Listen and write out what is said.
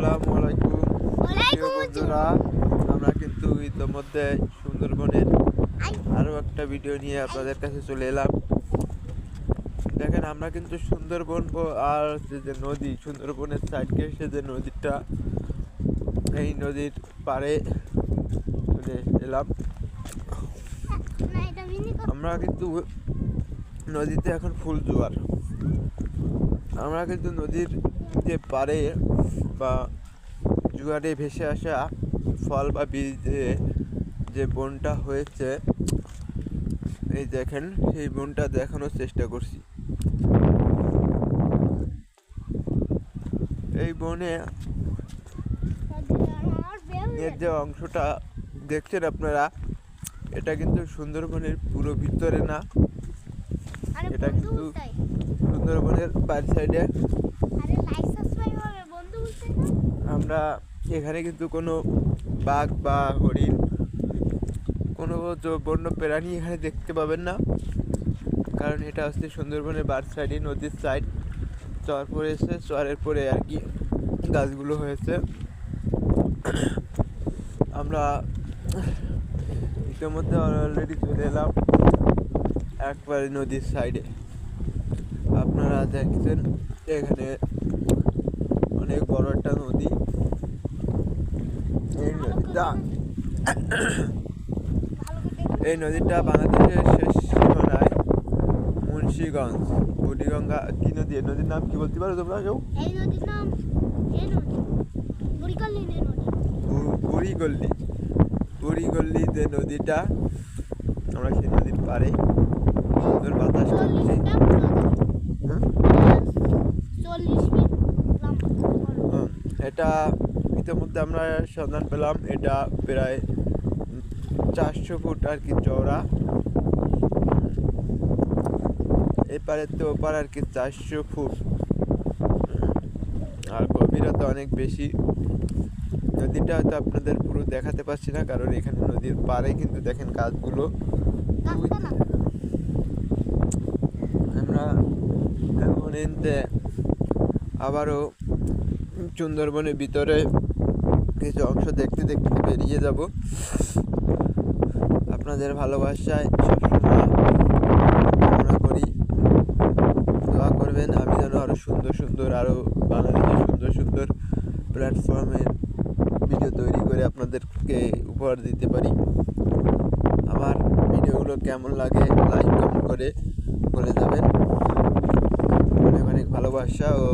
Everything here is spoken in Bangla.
আসসালামু আলাইকুম প্রিয় ওয়ালাইকুম বন্ধুরা, আমরা কিন্তু ইতিমধ্যে সুন্দরবনের আরও একটা ভিডিও নিয়ে আপনাদের কাছে চলে এলাম। দেখেন, আমরা কিন্তু সুন্দরবন আর যে নদী, সুন্দরবনের সাইডকে সে যে নদীটা, এই নদীর পাড়ে চলে এলাম। আমরা কিন্তু নদীতে এখন ফুল জোয়ার। আমরা কিন্তু নদীর যে পাড়ে বা জোয়ারে ভেসে আসা ফল বা বীজে যে বনটা হয়েছে, এই দেখেন, সেই বনটা দেখানোর চেষ্টা করছি। এই বনে এর যে অংশটা দেখছেন আপনারা, এটা কিন্তু সুন্দরবনের পুরো ভিতরে না, এটা কিন্তু সুন্দরবনের বাইর সাইডে। আমরা এখানে কিন্তু কোনো বাঘ বা হরিণ, কোনো বন্য প্রাণী এখানে দেখতে পাবেন না, কারণ এটা হচ্ছে সুন্দরবনের বার সাইডে, নদীর সাইড। চর পড়েছে, চরের পরে আর কি গাছগুলো হয়েছে। আমরা ইতিমধ্যে অলরেডি চলে এলাম একবারে নদীর সাইডে। আপনারা দেখছেন এখানে অনেক বড় একটা নদী। এই নদীটা বাংলাদেশের শেষ সীমানায় মুন্সিগঞ্জ বুড়িগঙ্গা। কি নদী? এই নদীর নাম কি বলতে পারো তোমরা কেউ? বুড়িগল্লি যে নদীটা, আমরা সেই নদীর পাড়ে সুন্দর বাতাস করছি। এটা ইতিমধ্যে আমরা সন্ধান পেলাম, এটা প্রায় 400 ফুট আর কি চওড়া। এপারের তো ওপার আর কি 400 ফুট, আর গভীরতা অনেক বেশি। নদীটা হয়তো আপনাদের পুরো দেখাতে পারছি না, কারণ এখানে নদীর পাড়ে কিন্তু দেখেন গাছগুলো। আমরা এখন আবারও সুন্দরবনের ভিতরে কিছু অংশ দেখতে দেখতে বেরিয়ে যাব। আপনাদের ভালোবাসায় সবসময় কামনা করি, দোয়া করবেন আমি যেন আরও সুন্দর আরও বাংলাদেশের সুন্দর প্ল্যাটফর্মের ভিডিও তৈরি করে আপনাদেরকে উপহার দিতে পারি। আমার ভিডিওগুলো কেমন লাগে লাইক কমেন্ট করে বলে যাবেন। অনেক ভালোবাসা ও